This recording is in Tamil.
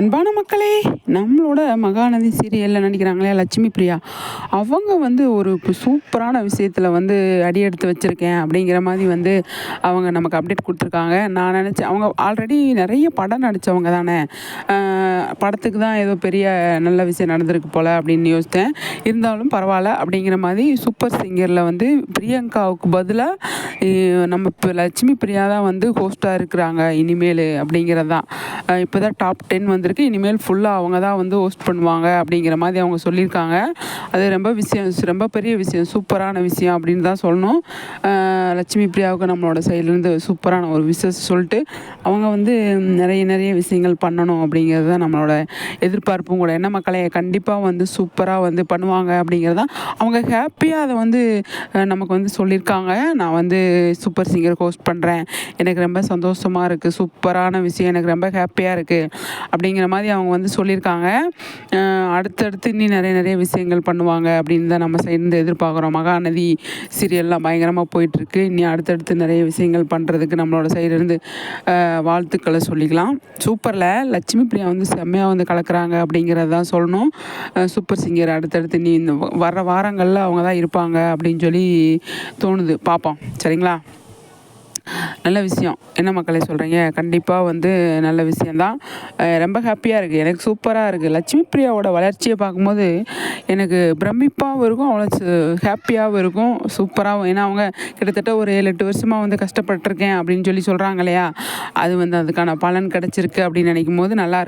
அன்பான மக்களே, நம்மளோட மகாநதி சீரியலில் நடிக்கிறாங்களே லட்சுமி பிரியா, அவங்க வந்து ஒரு சூப்பரான விஷயத்தில் வந்து அடி எடுத்து வச்சுருக்கேன் அப்படிங்கிற மாதிரி வந்து அவங்க நமக்கு அப்டேட் கொடுத்துருக்காங்க. நான் நினச்சேன் அவங்க ஆல்ரெடி நிறைய படம் நடித்தவங்க தானே, படத்துக்கு தான் ஏதோ பெரிய நல்ல விஷயம் நடந்திருக்கு போல் அப்படின்னு யோசித்தேன். இருந்தாலும் பரவாயில்ல அப்படிங்கிற மாதிரி சூப்பர் சிங்கரில் வந்து பிரியங்காவுக்கு பதிலாக நம்ம இப்போ லட்சுமி பிரியா தான் வந்து ஹோஸ்ட்டாக இருக்கிறாங்க இனிமேல் அப்படிங்கிறது தான். இப்போ தான் டாப் 10 வந்திருக்கு. இனிமேல் ஃபுல்லாக அவங்க தான் வந்து ஹோஸ்ட் பண்ணுவாங்க அப்படிங்கிற மாதிரி அவங்க சொல்லியிருக்காங்க. அது ரொம்ப பெரிய விஷயம், சூப்பரான விஷயம் அப்படின்னு தான் சொல்லணும். லட்சுமி பிரியாவுக்கு நம்மளோட சைட்லேருந்து சூப்பரான ஒரு விஷயம் சொல்லிட்டு அவங்க வந்து நிறைய விஷயங்கள் பண்ணணும் அப்படிங்கிறது தான் நம்மளோட எதிர்பார்ப்பும் கூட. என்ன மக்களே, கண்டிப்பாக வந்து சூப்பராக வந்து பண்ணுவாங்க அப்படிங்கிறது தான் அவங்க ஹாப்பியாக அதை வந்து நமக்கு வந்து சொல்லியிருக்காங்க. நான் வந்து சூப்பர் சிங்கர் ஹோஸ்ட் பண்ணுறேன், எனக்கு ரொம்ப சந்தோஷமாக இருக்குது, சூப்பரான விஷயம், எனக்கு ரொம்ப ஹாப்பியாக இருக்குது அப்படிங்கிற மாதிரி அவங்க வந்து சொல்லியிருக்காங்க. அடுத்தடுத்து இன்னும் நிறைய விஷயங்கள் பண்ணுவாங்க அப்படின்னு தான் நம்ம சைட்லேருந்து எதிர்பார்க்குறோம். மகாநதி சீரியல்லாம் பயங்கரமாக போயிட்டுருக்கு. இன்னும் அடுத்தடுத்து நிறைய விஷயங்கள் பண்ணுறதுக்கு நம்மளோட சைட்லேருந்து வாழ்த்துக்களை சொல்லிக்கலாம். சூப்பரில் லட்சுமி பிரியா வந்து செம்மையாக வந்து கலக்கிறாங்க அப்படிங்கிறது தான் சொல்லணும். சூப்பர் சிங்கர் அடுத்தடுத்து நீ இந்த வர்ற வாரங்களில் அவங்க தான் இருப்பாங்க அப்படின்னு சொல்லி தோணுது. பார்ப்போம், சரிங்களா? நல்ல விஷயம். என்ன மக்களே சொல்கிறீங்க? கண்டிப்பாக வந்து நல்ல விஷயந்தான். ரொம்ப ஹாப்பியாக இருக்குது, எனக்கு சூப்பராக இருக்குது. லட்சுமி பிரியாவோட வளர்ச்சியை பார்க்கும்போது எனக்கு பிரமிப்பாகவும் இருக்கும், அவ்வளோ ஹாப்பியாகவும் இருக்கும், சூப்பராகவும். ஏன்னா அவங்க கிட்டத்தட்ட ஒரு 7-8 வருஷமாக வந்து கஷ்டப்பட்டிருக்கேன் அப்படின்னு சொல்லி சொல்கிறாங்க இல்லையா, அது வந்து அதுக்கான பலன் கிடச்சிருக்கு அப்படின்னு நினைக்கும் போது நல்லா